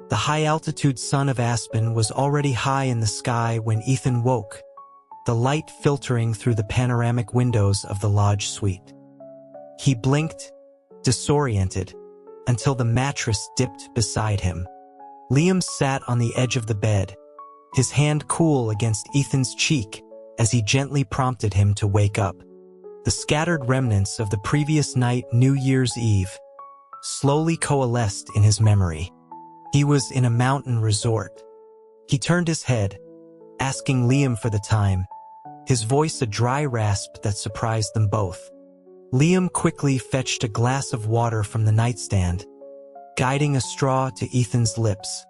The high-altitude sun of Aspen was already high in the sky when Ethan woke, the light filtering through the panoramic windows of the lodge suite. He blinked, disoriented, until the mattress dipped beside him. Liam sat on the edge of the bed, his hand cool against Ethan's cheek as he gently prompted him to wake up. The scattered remnants of the previous night, New Year's Eve, slowly coalesced in his memory. He was in a mountain resort. He turned his head, asking Liam for the time, his voice a dry rasp that surprised them both. Liam quickly fetched a glass of water from the nightstand, guiding a straw to Ethan's lips.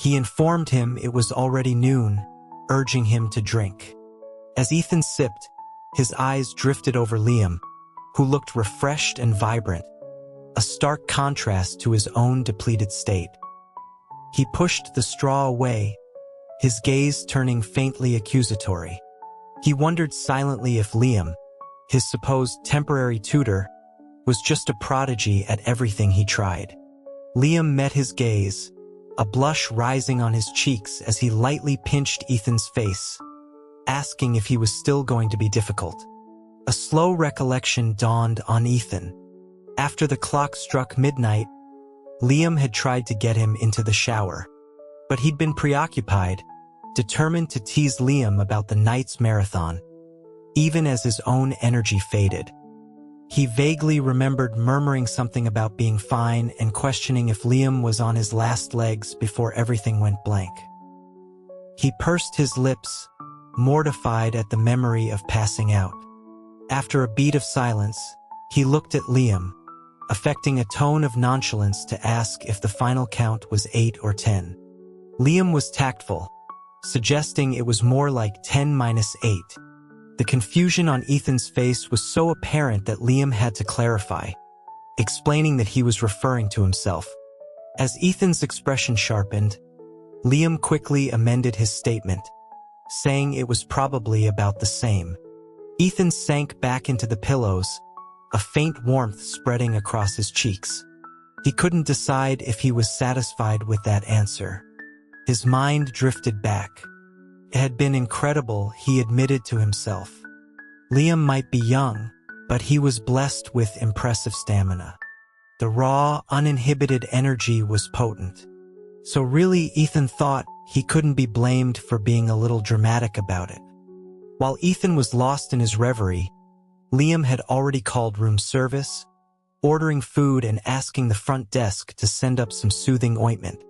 He informed him it was already noon, urging him to drink. As Ethan sipped, his eyes drifted over Liam, who looked refreshed and vibrant, a stark contrast to his own depleted state. He pushed the straw away, his gaze turning faintly accusatory. He wondered silently if Liam, his supposed temporary tutor, was just a prodigy at everything he tried. Liam met his gaze, a blush rising on his cheeks as he lightly pinched Ethan's face, asking if he was still going to be difficult. A slow recollection dawned on Ethan. After the clock struck midnight, Liam had tried to get him into the shower, but he'd been preoccupied, determined to tease Liam about the night's marathon, even as his own energy faded. He vaguely remembered murmuring something about being fine and questioning if Liam was on his last legs before everything went blank. He pursed his lips, mortified at the memory of passing out. After a beat of silence, he looked at Liam, affecting a tone of nonchalance to ask if the final count was 8 or 10. Liam was tactful, suggesting it was more like 10-8. The confusion on Ethan's face was so apparent that Liam had to clarify, explaining that he was referring to himself. As Ethan's expression sharpened, Liam quickly amended his statement, saying it was probably about the same. Ethan sank back into the pillows, a faint warmth spreading across his cheeks. He couldn't decide if he was satisfied with that answer. His mind drifted back. It had been incredible, he admitted to himself. Liam might be young, but he was blessed with impressive stamina. The raw, uninhibited energy was potent. So really, Ethan thought he couldn't be blamed for being a little dramatic about it. While Ethan was lost in his reverie, Liam had already called room service, ordering food and asking the front desk to send up some soothing ointment.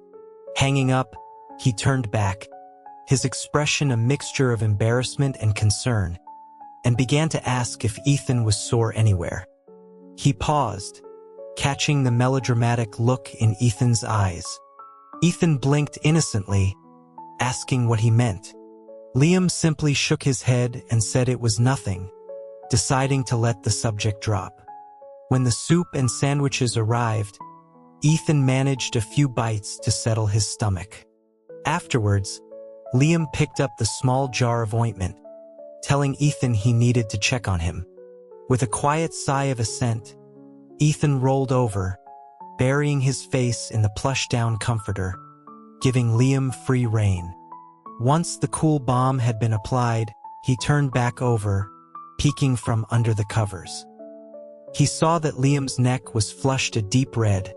Hanging up, he turned back, his expression a mixture of embarrassment and concern, and began to ask if Ethan was sore anywhere. He paused, catching the melodramatic look in Ethan's eyes. Ethan blinked innocently, asking what he meant. Liam simply shook his head and said it was nothing, deciding to let the subject drop. When the soup and sandwiches arrived, Ethan managed a few bites to settle his stomach. Afterwards, Liam picked up the small jar of ointment, telling Ethan he needed to check on him. With a quiet sigh of assent, Ethan rolled over, burying his face in the plush-down comforter, giving Liam free rein. Once the cool balm had been applied, he turned back over, peeking from under the covers. He saw that Liam's neck was flushed a deep red,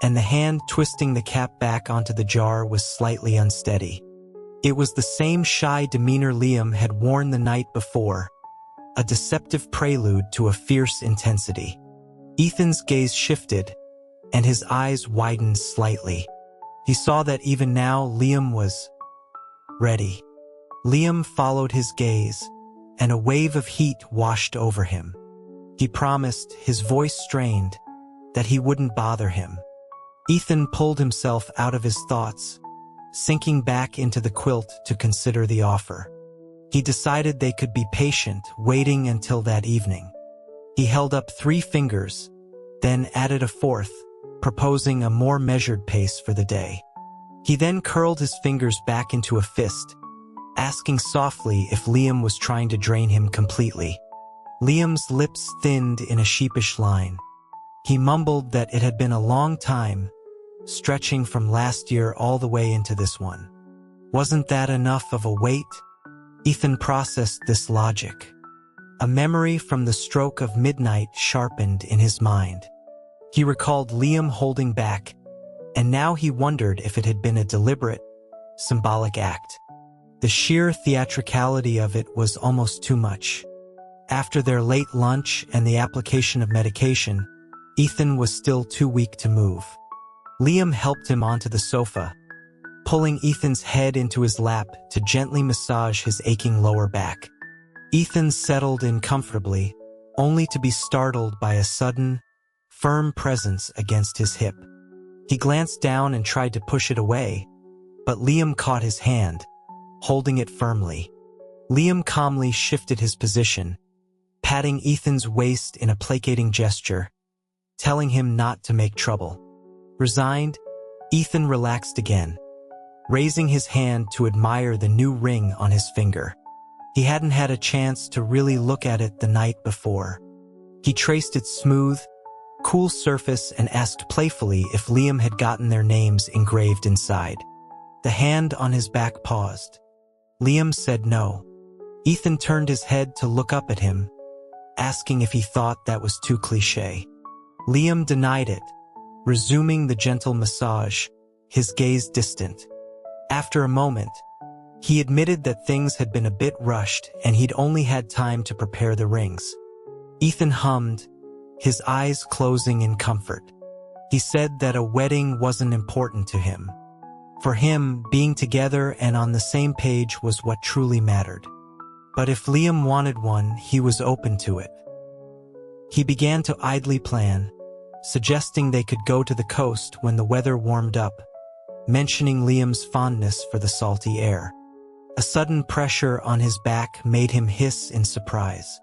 and the hand twisting the cap back onto the jar was slightly unsteady. It was the same shy demeanor Liam had worn the night before, a deceptive prelude to a fierce intensity. Ethan's gaze shifted, and his eyes widened slightly. He saw that even now Liam was ready. Liam followed his gaze, and a wave of heat washed over him. He promised, his voice strained, that he wouldn't bother him. Ethan pulled himself out of his thoughts, sinking back into the quilt to consider the offer. He decided they could be patient, waiting until that evening. He held up 3 fingers, then added a 4th, proposing a more measured pace for the day. He then curled his fingers back into a fist, asking softly if Liam was trying to drain him completely. Liam's lips thinned in a sheepish line. He mumbled that it had been a long time, stretching from last year all the way into this one. Wasn't that enough of a wait? Ethan processed this logic. A memory from the stroke of midnight sharpened in his mind. He recalled Liam holding back, and now he wondered if it had been a deliberate, symbolic act. The sheer theatricality of it was almost too much. After their late lunch and the application of medication, Ethan was still too weak to move. Liam helped him onto the sofa, pulling Ethan's head into his lap to gently massage his aching lower back. Ethan settled in comfortably, only to be startled by a sudden, firm presence against his hip. He glanced down and tried to push it away, but Liam caught his hand, holding it firmly. Liam calmly shifted his position, patting Ethan's waist in a placating gesture, telling him not to make trouble. Resigned, Ethan relaxed again, raising his hand to admire the new ring on his finger. He hadn't had a chance to really look at it the night before. He traced its smooth, cool surface and asked playfully if Liam had gotten their names engraved inside. The hand on his back paused. Liam said no. Ethan turned his head to look up at him, asking if he thought that was too cliché. Liam denied it, resuming the gentle massage, his gaze distant. After a moment, he admitted that things had been a bit rushed and he'd only had time to prepare the rings. Ethan hummed, his eyes closing in comfort. He said that a wedding wasn't important to him. For him, being together and on the same page was what truly mattered. But if Liam wanted one, he was open to it. He began to idly plan, suggesting they could go to the coast when the weather warmed up, mentioning Liam's fondness for the salty air. A sudden pressure on his back made him hiss in surprise.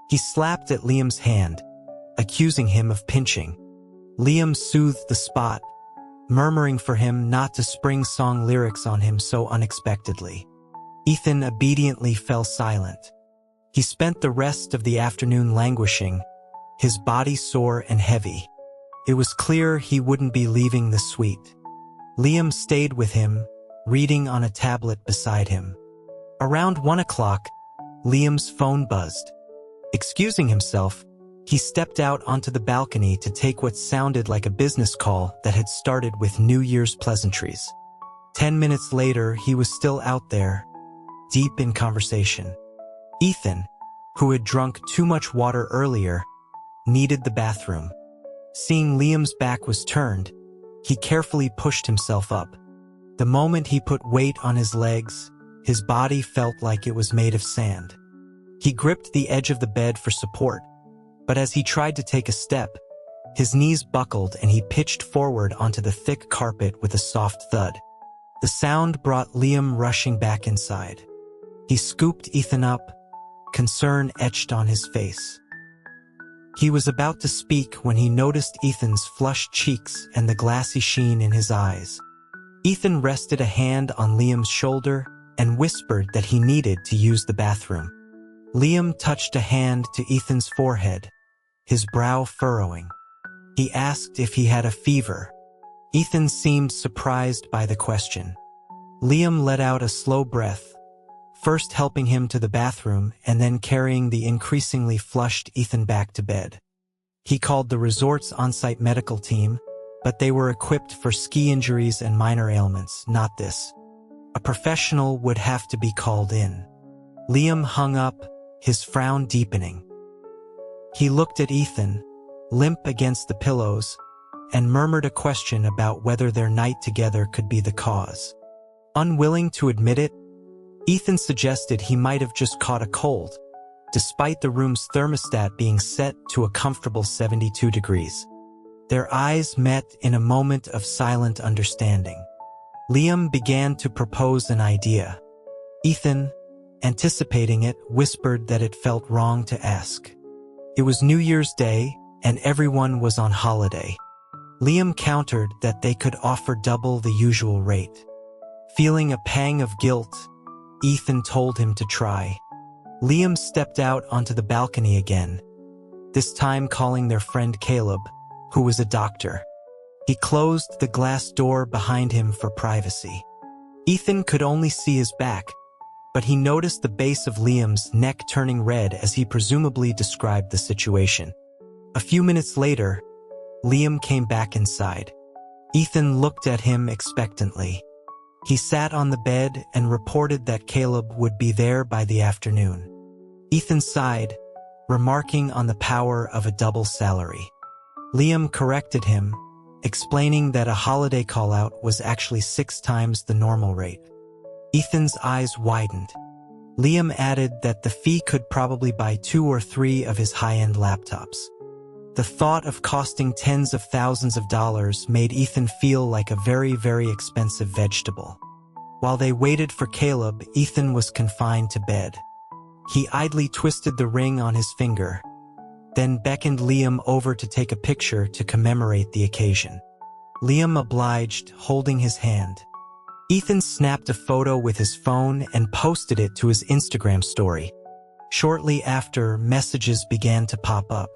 He slapped at Liam's hand, accusing him of pinching. Liam soothed the spot, murmuring for him not to spring song lyrics on him so unexpectedly. Ethan obediently fell silent. He spent the rest of the afternoon languishing, his body sore and heavy. It was clear he wouldn't be leaving the suite. Liam stayed with him, reading on a tablet beside him. Around 1 o'clock, Liam's phone buzzed. Excusing himself, he stepped out onto the balcony to take what sounded like a business call that had started with New Year's pleasantries. 10 minutes later, he was still out there, deep in conversation. Ethan, who had drunk too much water earlier, needed the bathroom. Seeing Liam's back was turned, he carefully pushed himself up. The moment he put weight on his legs, his body felt like it was made of sand. He gripped the edge of the bed for support, but as he tried to take a step, his knees buckled and he pitched forward onto the thick carpet with a soft thud. The sound brought Liam rushing back inside. He scooped Ethan up, concern etched on his face. He was about to speak when he noticed Ethan's flushed cheeks and the glassy sheen in his eyes. Ethan rested a hand on Liam's shoulder and whispered that he needed to use the bathroom. Liam touched a hand to Ethan's forehead, his brow furrowing. He asked if he had a fever. Ethan seemed surprised by the question. Liam let out a slow breath, first helping him to the bathroom and then carrying the increasingly flushed Ethan back to bed. He called the resort's on-site medical team, but they were equipped for ski injuries and minor ailments, not this. A professional would have to be called in. Liam hung up, his frown deepening. He looked at Ethan, limp against the pillows, and murmured a question about whether their night together could be the cause. Unwilling to admit it, Ethan suggested he might have just caught a cold, despite the room's thermostat being set to a comfortable 72 degrees. Their eyes met in a moment of silent understanding. Liam began to propose an idea. Ethan, anticipating it, whispered that it felt wrong to ask. It was New Year's Day, and everyone was on holiday. Liam countered that they could offer double the usual rate. Feeling a pang of guilt, Ethan told him to try. Liam stepped out onto the balcony again, this time calling their friend Caleb, who was a doctor. He closed the glass door behind him for privacy. Ethan could only see his back, but he noticed the base of Liam's neck turning red as he presumably described the situation. A few minutes later, Liam came back inside. Ethan looked at him expectantly. He sat on the bed and reported that Caleb would be there by the afternoon. Ethan sighed, remarking on the power of a double salary. Liam corrected him, explaining that a holiday call-out was actually 6 times the normal rate. Ethan's eyes widened. Liam added that the fee could probably buy 2 or 3 of his high-end laptops. The thought of costing tens of thousands of dollars made Ethan feel like a very, very expensive vegetable. While they waited for Caleb, Ethan was confined to bed. He idly twisted the ring on his finger, then beckoned Liam over to take a picture to commemorate the occasion. Liam obliged, holding his hand. Ethan snapped a photo with his phone and posted it to his Instagram story. Shortly after, messages began to pop up.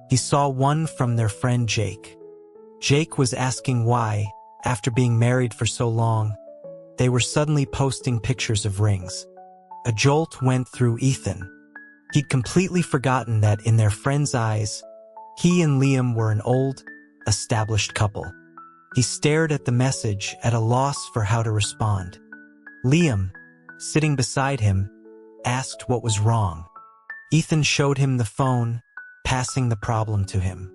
He saw one from their friend Jake. Jake was asking why, after being married for so long, they were suddenly posting pictures of rings. A jolt went through Ethan. He'd completely forgotten that in their friend's eyes, he and Liam were an old, established couple. He stared at the message, at a loss for how to respond. Liam, sitting beside him, asked what was wrong. Ethan showed him the phone, passing the problem to him.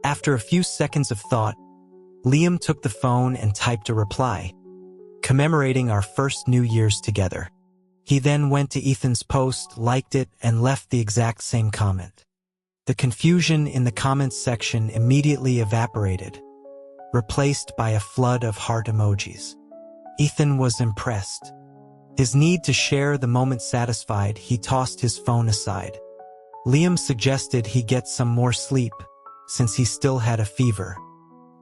After a few seconds of thought, Liam took the phone and typed a reply, commemorating our first New Year's together. He then went to Ethan's post, liked it, and left the exact same comment. The confusion in the comments section immediately evaporated, replaced by a flood of heart emojis. Ethan was impressed. His need to share the moment satisfied, he tossed his phone aside. Liam suggested he get some more sleep, since he still had a fever.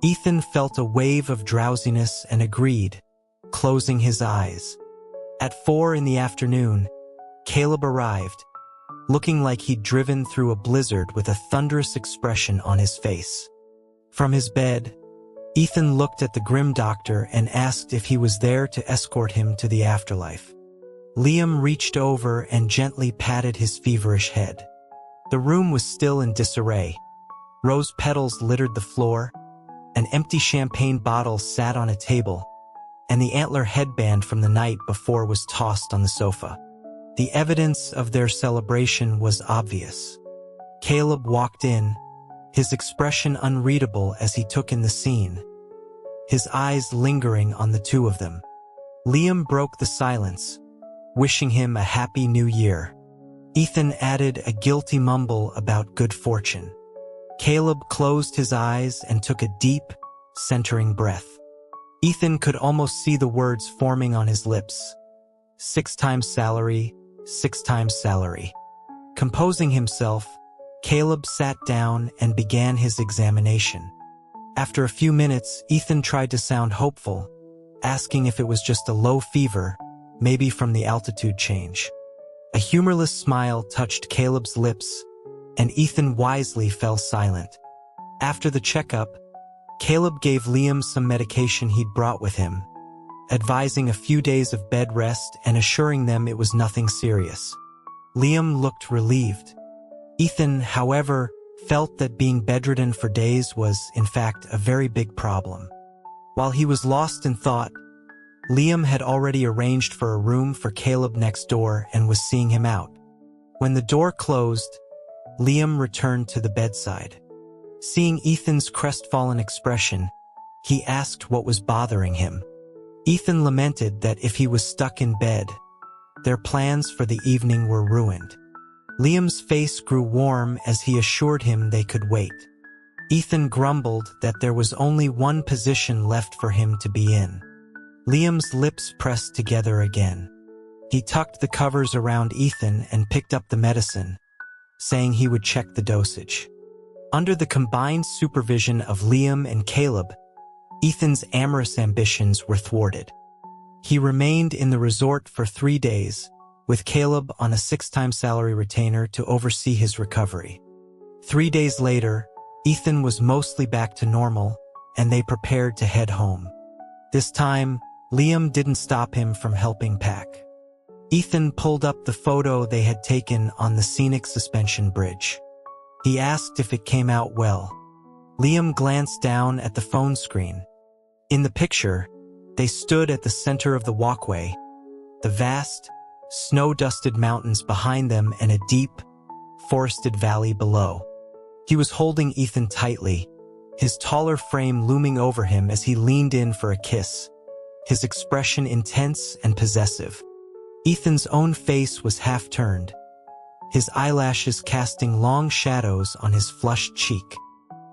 Ethan felt a wave of drowsiness and agreed, closing his eyes. At 4 in the afternoon, Caleb arrived, looking like he'd driven through a blizzard with a thunderous expression on his face. From his bed, Ethan looked at the grim doctor and asked if he was there to escort him to the afterlife. Liam reached over and gently patted his feverish head. The room was still in disarray. Rose petals littered the floor, an empty champagne bottle sat on a table, and the antler headband from the night before was tossed on the sofa. The evidence of their celebration was obvious. Caleb walked in, his expression unreadable as he took in the scene, his eyes lingering on the two of them. Liam broke the silence, wishing him a happy new year. Ethan added a guilty mumble about good fortune. Caleb closed his eyes and took a deep, centering breath. Ethan could almost see the words forming on his lips. 6 times salary, 6 times salary. Composing himself, Caleb sat down and began his examination. After a few minutes, Ethan tried to sound hopeful, asking if it was just a low fever, maybe from the altitude change. A humorless smile touched Caleb's lips, and Ethan wisely fell silent. After the checkup, Caleb gave Liam some medication he'd brought with him, advising a few days of bed rest and assuring them it was nothing serious. Liam looked relieved. Ethan, however, felt that being bedridden for days was, in fact, a very big problem. While he was lost in thought, Liam had already arranged for a room for Caleb next door and was seeing him out. When the door closed, Liam returned to the bedside. Seeing Ethan's crestfallen expression, he asked what was bothering him. Ethan lamented that if he was stuck in bed, their plans for the evening were ruined. Liam's face grew warm as he assured him they could wait. Ethan grumbled that there was only one position left for him to be in. Liam's lips pressed together again. He tucked the covers around Ethan and picked up the medicine, saying he would check the dosage. Under the combined supervision of Liam and Caleb, Ethan's amorous ambitions were thwarted. He remained in the resort for 3 days, with Caleb on a 6-time salary retainer to oversee his recovery. 3 days later, Ethan was mostly back to normal, and they prepared to head home. This time, Liam didn't stop him from helping pack. Ethan pulled up the photo they had taken on the scenic suspension bridge. He asked if it came out well. Liam glanced down at the phone screen. In the picture, they stood at the center of the walkway, the vast, snow-dusted mountains behind them and a deep, forested valley below. He was holding Ethan tightly, his taller frame looming over him as he leaned in for a kiss, his expression intense and possessive. Ethan's own face was half-turned, his eyelashes casting long shadows on his flushed cheek.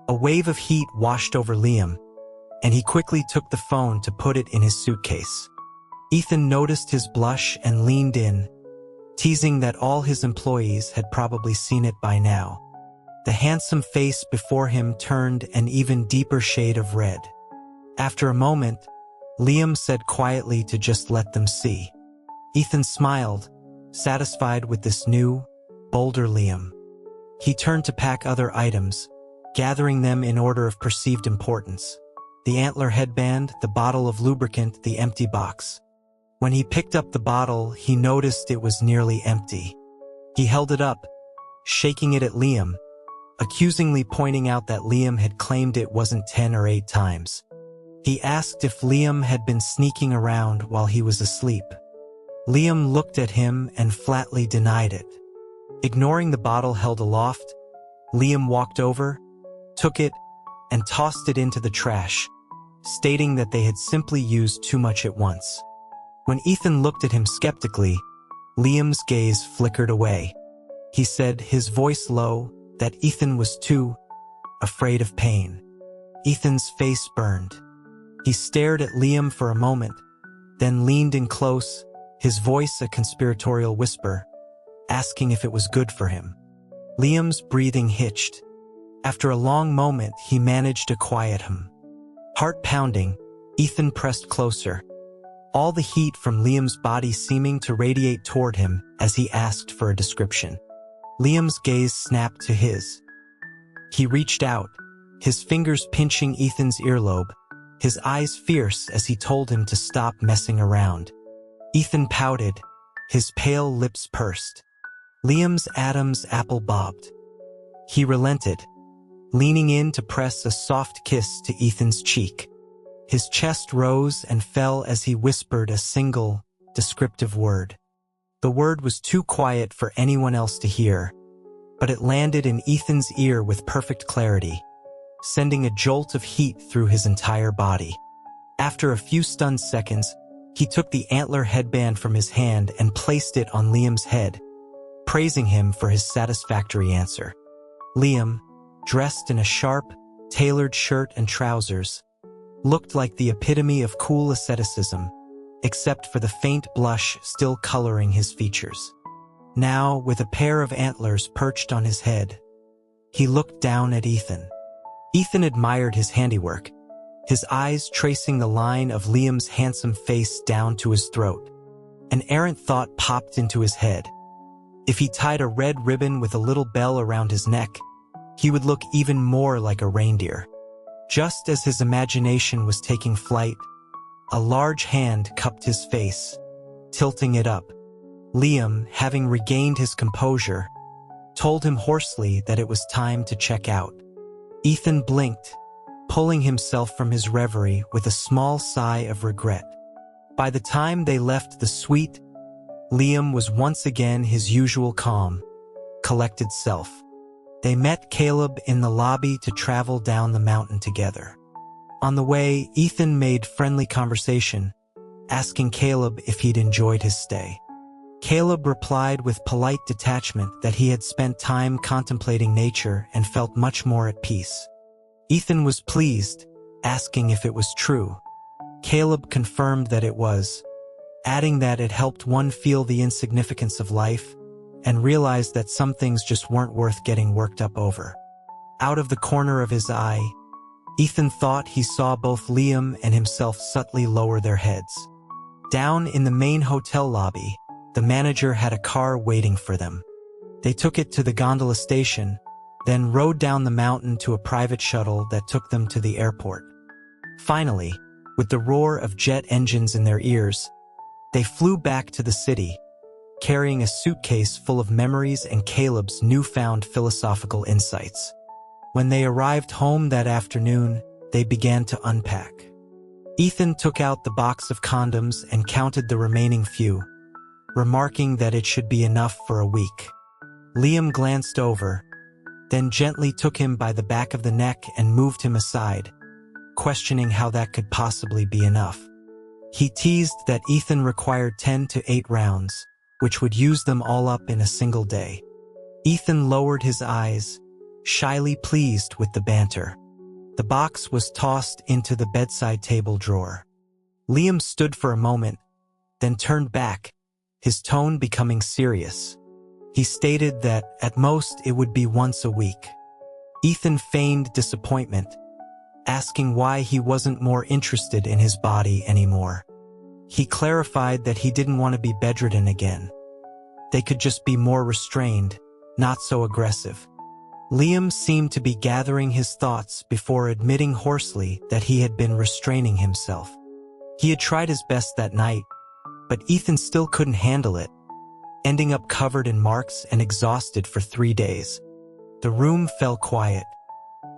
A wave of heat washed over Liam, and he quickly took the phone to put it in his suitcase. Ethan noticed his blush and leaned in, teasing that all his employees had probably seen it by now. The handsome face before him turned an even deeper shade of red. After a moment, Liam said quietly to just let them see. Ethan smiled, satisfied with this new, bolder Liam. He turned to pack other items, gathering them in order of perceived importance. The antler headband, the bottle of lubricant, the empty box. When he picked up the bottle, he noticed it was nearly empty. He held it up, shaking it at Liam, accusingly pointing out that Liam had claimed it wasn't 10 or 8 times. He asked if Liam had been sneaking around while he was asleep. Liam looked at him and flatly denied it. Ignoring the bottle held aloft, Liam walked over, took it, and tossed it into the trash, stating that they had simply used too much at once. When Ethan looked at him skeptically, Liam's gaze flickered away. He said, his voice low, that Ethan was too afraid of pain. Ethan's face burned. He stared at Liam for a moment, then leaned in close, his voice a conspiratorial whisper, asking if it was good for him. Liam's breathing hitched. After a long moment, he managed to quiet him. Heart pounding, Ethan pressed closer, all the heat from Liam's body seeming to radiate toward him as he asked for a description. Liam's gaze snapped to his. He reached out, his fingers pinching Ethan's earlobe, his eyes fierce as he told him to stop messing around. Ethan pouted, his pale lips pursed. Liam's Adam's apple bobbed. He relented, leaning in to press a soft kiss to Ethan's cheek. His chest rose and fell as he whispered a single, descriptive word. The word was too quiet for anyone else to hear, but it landed in Ethan's ear with perfect clarity, sending a jolt of heat through his entire body. After a few stunned seconds, he took the antler headband from his hand and placed it on Liam's head, praising him for his satisfactory answer. Liam, dressed in a sharp, tailored shirt and trousers, looked like the epitome of cool asceticism, except for the faint blush still coloring his features. Now, with a pair of antlers perched on his head, he looked down at Ethan. Ethan admired his handiwork, his eyes tracing the line of Liam's handsome face down to his throat. An errant thought popped into his head. If he tied a red ribbon with a little bell around his neck, he would look even more like a reindeer. Just as his imagination was taking flight, a large hand cupped his face, tilting it up. Liam, having regained his composure, told him hoarsely that it was time to check out. Ethan blinked, pulling himself from his reverie with a small sigh of regret. By the time they left the suite, Liam was once again his usual calm, collected self. They met Caleb in the lobby to travel down the mountain together. On the way, Ethan made friendly conversation, asking Caleb if he'd enjoyed his stay. Caleb replied with polite detachment that he had spent time contemplating nature and felt much more at peace. Ethan was pleased, asking if it was true. Caleb confirmed that it was, adding that it helped one feel the insignificance of life and realized that some things just weren't worth getting worked up over. Out of the corner of his eye, Ethan thought he saw both Liam and himself subtly lower their heads. Down in the main hotel lobby, the manager had a car waiting for them. They took it to the gondola station, then rode down the mountain to a private shuttle that took them to the airport. Finally, with the roar of jet engines in their ears, they flew back to the city, carrying a suitcase full of memories and Caleb's newfound philosophical insights. When they arrived home that afternoon, they began to unpack. Ethan took out the box of condoms and counted the remaining few, remarking that it should be enough for a week. Liam glanced over, then gently took him by the back of the neck and moved him aside, questioning how that could possibly be enough. He teased that Ethan required 10 to 8 rounds, which would use them all up in a single day. Ethan lowered his eyes, shyly pleased with the banter. The box was tossed into the bedside table drawer. Liam stood for a moment, then turned back, his tone becoming serious. He stated that, at most, it would be once a week. Ethan feigned disappointment, asking why he wasn't more interested in his body anymore. He clarified that he didn't want to be bedridden again. They could just be more restrained, not so aggressive. Liam seemed to be gathering his thoughts before admitting hoarsely that he had been restraining himself. He had tried his best that night, but Ethan still couldn't handle it, ending up covered in marks and exhausted for 3 days. The room fell quiet.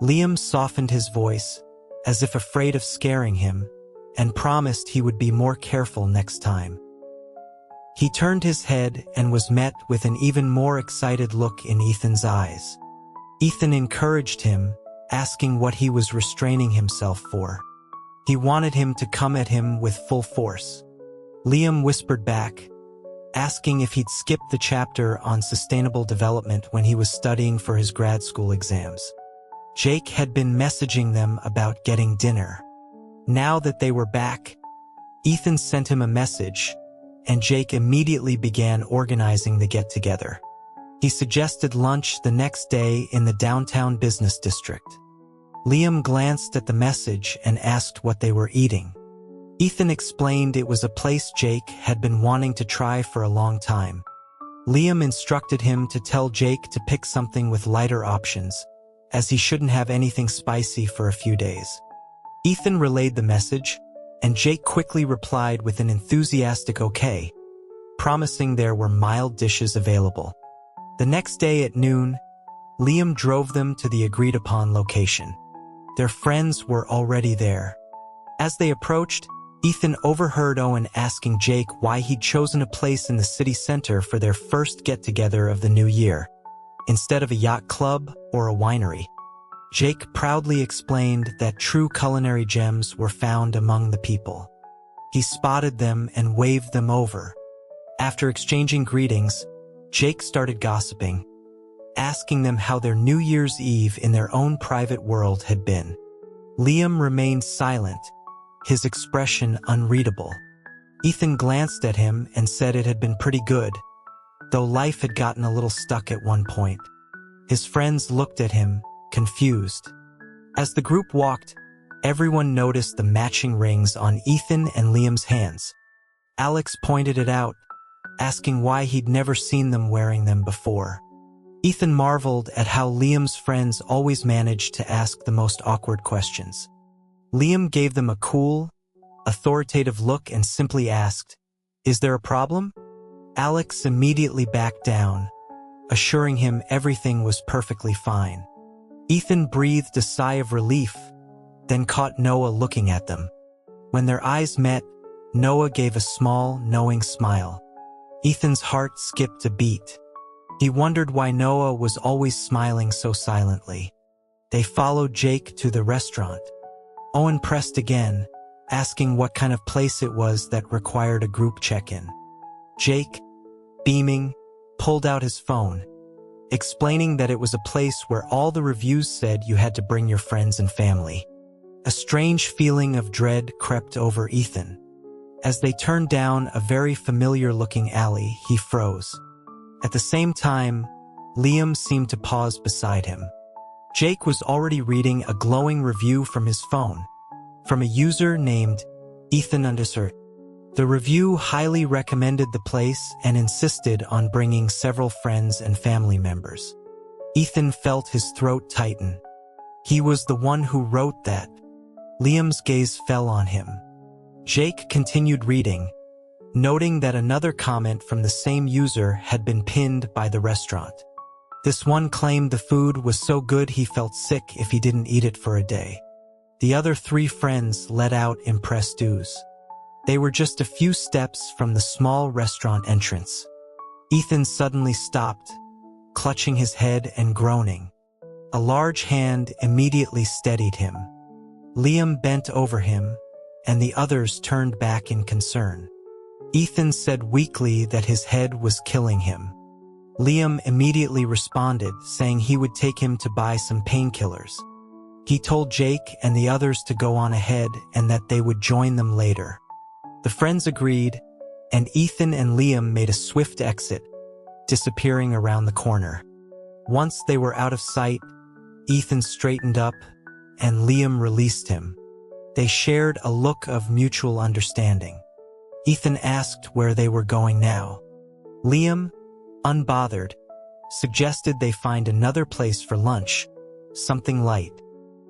Liam softened his voice, as if afraid of scaring him, and promised he would be more careful next time. He turned his head and was met with an even more excited look in Ethan's eyes. Ethan encouraged him, asking what he was restraining himself for. He wanted him to come at him with full force. Liam whispered back, asking if he'd skipped the chapter on sustainable development when he was studying for his grad school exams. Jake had been messaging them about getting dinner. Now that they were back, Ethan sent him a message, and Jake immediately began organizing the get-together. He suggested lunch the next day in the downtown business district. Liam glanced at the message and asked what they were eating. Ethan explained it was a place Jake had been wanting to try for a long time. Liam instructed him to tell Jake to pick something with lighter options, as he shouldn't have anything spicy for a few days. Ethan relayed the message, and Jake quickly replied with an enthusiastic okay, promising there were mild dishes available. The next day at noon, Liam drove them to the agreed-upon location. Their friends were already there. As they approached, Ethan overheard Owen asking Jake why he'd chosen a place in the city center for their first get-together of the new year, instead of a yacht club or a winery. Jake proudly explained that true culinary gems were found among the people. He spotted them and waved them over. After exchanging greetings, Jake started gossiping, asking them how their New Year's Eve in their own private world had been. Liam remained silent, his expression unreadable. Ethan glanced at him and said it had been pretty good, though life had gotten a little stuck at one point. His friends looked at him, confused. As the group walked, everyone noticed the matching rings on Ethan and Liam's hands. Alex pointed it out, asking why he'd never seen them wearing them before. Ethan marveled at how Liam's friends always managed to ask the most awkward questions. Liam gave them a cool, authoritative look and simply asked, "Is there a problem?" Alex immediately backed down, assuring him everything was perfectly fine. Ethan breathed a sigh of relief, then caught Noah looking at them. When their eyes met, Noah gave a small, knowing smile. Ethan's heart skipped a beat. He wondered why Noah was always smiling so silently. They followed Jake to the restaurant. Owen pressed again, asking what kind of place it was that required a group check-in. Jake, beaming, pulled out his phone, explaining that it was a place where all the reviews said you had to bring your friends and family. A strange feeling of dread crept over Ethan. As they turned down a very familiar-looking alley, he froze. At the same time, Liam seemed to pause beside him. Jake was already reading a glowing review from his phone, from a user named Ethan_. The review highly recommended the place and insisted on bringing several friends and family members. Ethan felt his throat tighten. He was the one who wrote that. Liam's gaze fell on him. Jake continued reading, noting that another comment from the same user had been pinned by the restaurant. This one claimed the food was so good he felt sick if he didn't eat it for a day. The other 3 friends let out impressed oohs. They were just a few steps from the small restaurant entrance. Ethan suddenly stopped, clutching his head and groaning. A large hand immediately steadied him. Liam bent over him, and the others turned back in concern. Ethan said weakly that his head was killing him. Liam immediately responded, saying he would take him to buy some painkillers. He told Jake and the others to go on ahead and that they would join them later. The friends agreed, and Ethan and Liam made a swift exit, disappearing around the corner. Once they were out of sight, Ethan straightened up, and Liam released him. They shared a look of mutual understanding. Ethan asked where they were going now. Liam, unbothered, suggested they find another place for lunch, something light.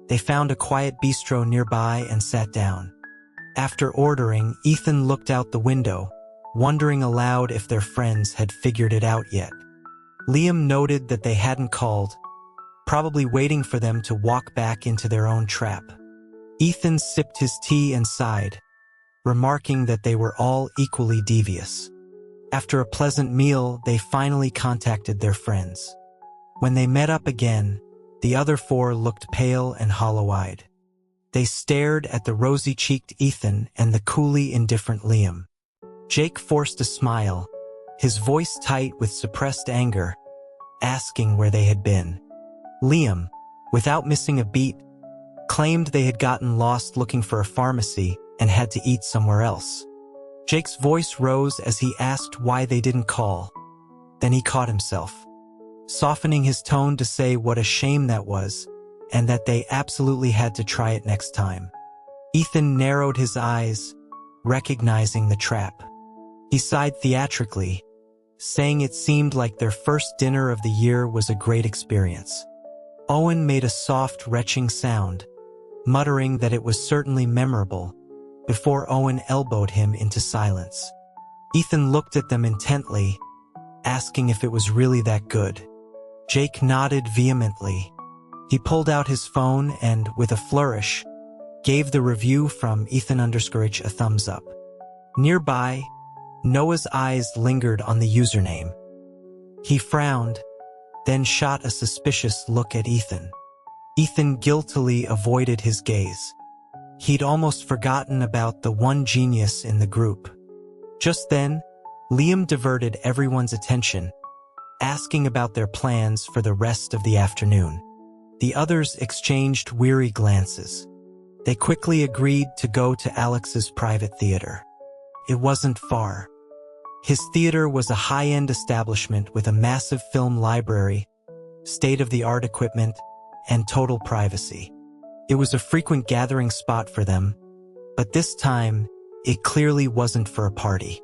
They found a quiet bistro nearby and sat down. After ordering, Ethan looked out the window, wondering aloud if their friends had figured it out yet. Liam noted that they hadn't called, probably waiting for them to walk back into their own trap. Ethan sipped his tea and sighed, remarking that they were all equally devious. After a pleasant meal, they finally contacted their friends. When they met up again, the other 4 looked pale and hollow-eyed. They stared at the rosy-cheeked Ethan and the coolly indifferent Liam. Jake forced a smile, his voice tight with suppressed anger, asking where they had been. Liam, without missing a beat, claimed they had gotten lost looking for a pharmacy and had to eat somewhere else. Jake's voice rose as he asked why they didn't call. Then he caught himself, softening his tone to say what a shame that was, and that they absolutely had to try it next time. Ethan narrowed his eyes, recognizing the trap. He sighed theatrically, saying it seemed like their first dinner of the year was a great experience. Owen made a soft, retching sound, muttering that it was certainly memorable, before Owen elbowed him into silence. Ethan looked at them intently, asking if it was really that good. Jake nodded vehemently. He pulled out his phone and, with a flourish, gave the review from Ethan_H a thumbs up. Nearby, Noah's eyes lingered on the username. He frowned, then shot a suspicious look at Ethan. Ethan guiltily avoided his gaze. He'd almost forgotten about the one genius in the group. Just then, Liam diverted everyone's attention, asking about their plans for the rest of the afternoon. The others exchanged weary glances. They quickly agreed to go to Alex's private theater. It wasn't far. His theater was a high-end establishment with a massive film library, state-of-the-art equipment, and total privacy. It was a frequent gathering spot for them, but this time, it clearly wasn't for a party.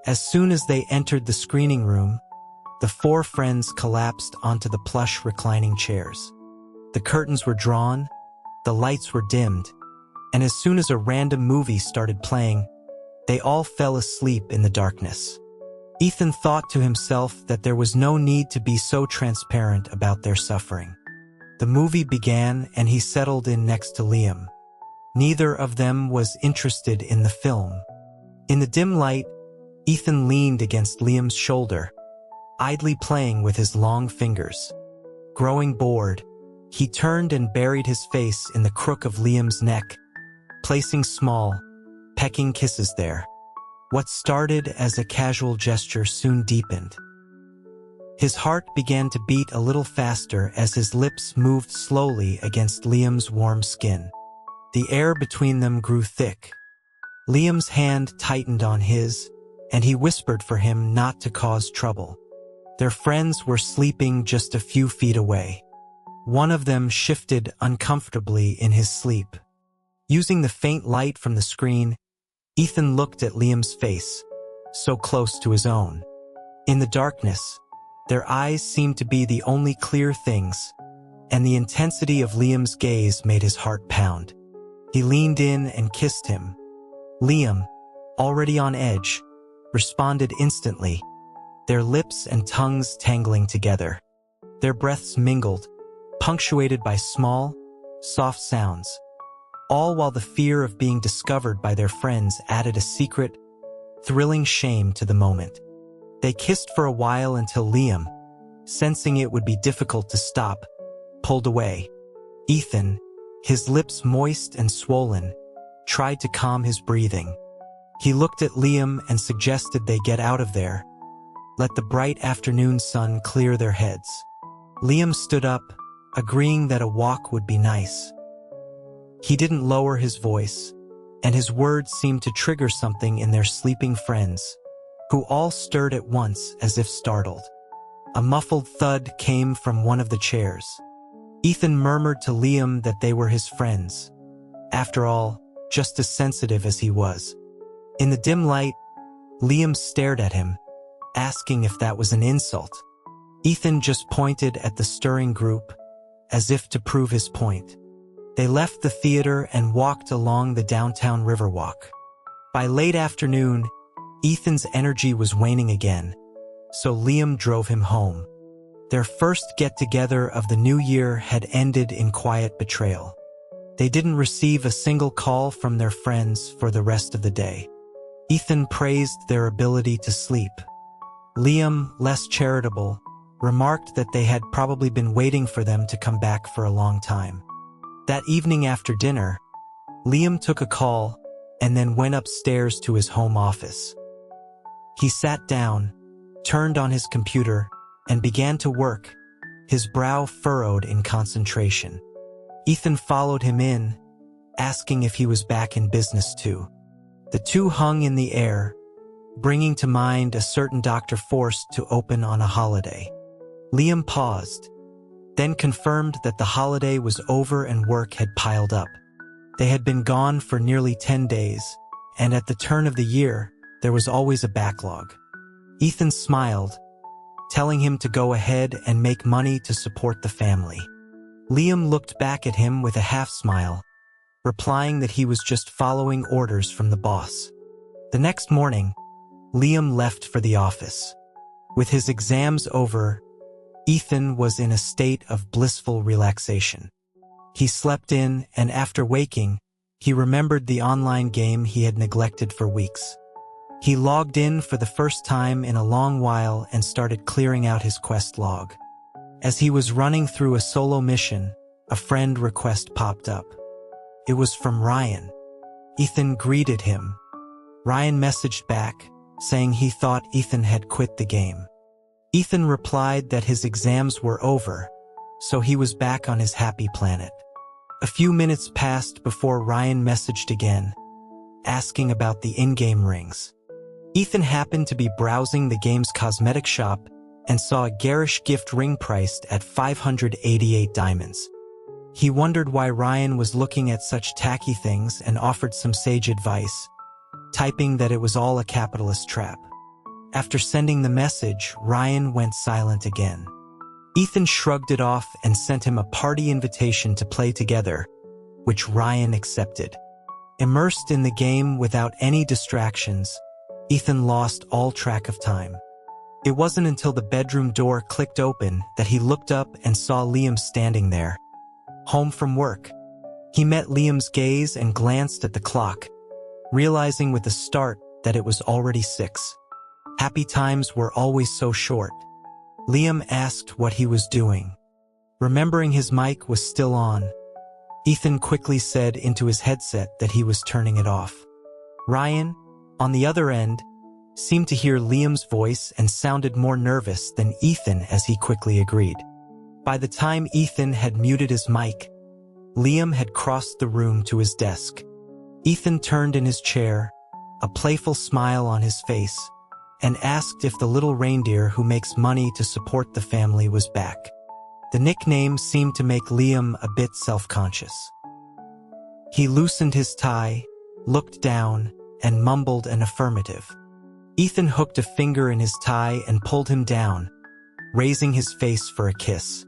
As soon as they entered the screening room, the 4 friends collapsed onto the plush reclining chairs. The curtains were drawn, the lights were dimmed, and as soon as a random movie started playing, they all fell asleep in the darkness. Ethan thought to himself that there was no need to be so transparent about their suffering. The movie began and he settled in next to Liam. Neither of them was interested in the film. In the dim light, Ethan leaned against Liam's shoulder, idly playing with his long fingers. Growing bored, he turned and buried his face in the crook of Liam's neck, placing small, pecking kisses there. What started as a casual gesture soon deepened. His heart began to beat a little faster as his lips moved slowly against Liam's warm skin. The air between them grew thick. Liam's hand tightened on his, and he whispered for him not to cause trouble. Their friends were sleeping just a few feet away. One of them shifted uncomfortably in his sleep. Using the faint light from the screen, Ethan looked at Liam's face, so close to his own. In the darkness, their eyes seemed to be the only clear things, and the intensity of Liam's gaze made his heart pound. He leaned in and kissed him. Liam, already on edge, responded instantly, their lips and tongues tangling together. Their breaths mingled, punctuated by small, soft sounds, all while the fear of being discovered by their friends added a secret, thrilling shame to the moment. They kissed for a while until Liam, sensing it would be difficult to stop, pulled away. Ethan, his lips moist and swollen, tried to calm his breathing. He looked at Liam and suggested they get out of there. Let the bright afternoon sun clear their heads. Liam stood up, agreeing that a walk would be nice. He didn't lower his voice, and his words seemed to trigger something in their sleeping friends, who all stirred at once as if startled. A muffled thud came from one of the chairs. Ethan murmured to Liam that they were his friends. After all, just as sensitive as he was. In the dim light, Liam stared at him, asking if that was an insult. Ethan just pointed at the stirring group, as if to prove his point. They left the theater and walked along the downtown Riverwalk. By late afternoon, Ethan's energy was waning again, so Liam drove him home. Their first get-together of the new year had ended in quiet betrayal. They didn't receive a single call from their friends for the rest of the day. Ethan praised their ability to sleep. Liam, less charitable, remarked that they had probably been waiting for them to come back for a long time. That evening after dinner, Liam took a call and then went upstairs to his home office. He sat down, turned on his computer, and began to work, his brow furrowed in concentration. Ethan followed him in, asking if he was back in business too. The two hung in the air, bringing to mind a certain doctor forced to open on a holiday. Liam paused, then confirmed that the holiday was over and work had piled up. They had been gone for nearly 10 days, and at the turn of the year, there was always a backlog. Ethan smiled, telling him to go ahead and make money to support the family. Liam looked back at him with a half-smile, replying that he was just following orders from the boss. The next morning, Liam left for the office. With his exams over, Ethan was in a state of blissful relaxation. He slept in, and after waking, he remembered the online game he had neglected for weeks. He logged in for the first time in a long while and started clearing out his quest log. As he was running through a solo mission, a friend request popped up. It was from Ryan. Ethan greeted him. Ryan messaged back, saying he thought Ethan had quit the game. Ethan replied that his exams were over, so he was back on his happy planet. A few minutes passed before Ryan messaged again, asking about the in-game rings. Ethan happened to be browsing the game's cosmetic shop and saw a garish gift ring priced at 588 diamonds. He wondered why Ryan was looking at such tacky things and offered some sage advice, typing that it was all a capitalist trap. After sending the message, Ryan went silent again. Ethan shrugged it off and sent him a party invitation to play together, which Ryan accepted. Immersed in the game without any distractions, Ethan lost all track of time. It wasn't until the bedroom door clicked open that he looked up and saw Liam standing there, home from work. He met Liam's gaze and glanced at the clock, realizing with a start that it was already 6. Happy times were always so short. Liam asked what he was doing. Remembering his mic was still on, Ethan quickly said into his headset that he was turning it off. Ryan, on the other end, seemed to hear Liam's voice and sounded more nervous than Ethan as he quickly agreed. By the time Ethan had muted his mic, Liam had crossed the room to his desk. Ethan turned in his chair, a playful smile on his face, and asked if the little reindeer who makes money to support the family was back. The nickname seemed to make Liam a bit self-conscious. He loosened his tie, looked down, and mumbled an affirmative. Ethan hooked a finger in his tie and pulled him down, raising his face for a kiss.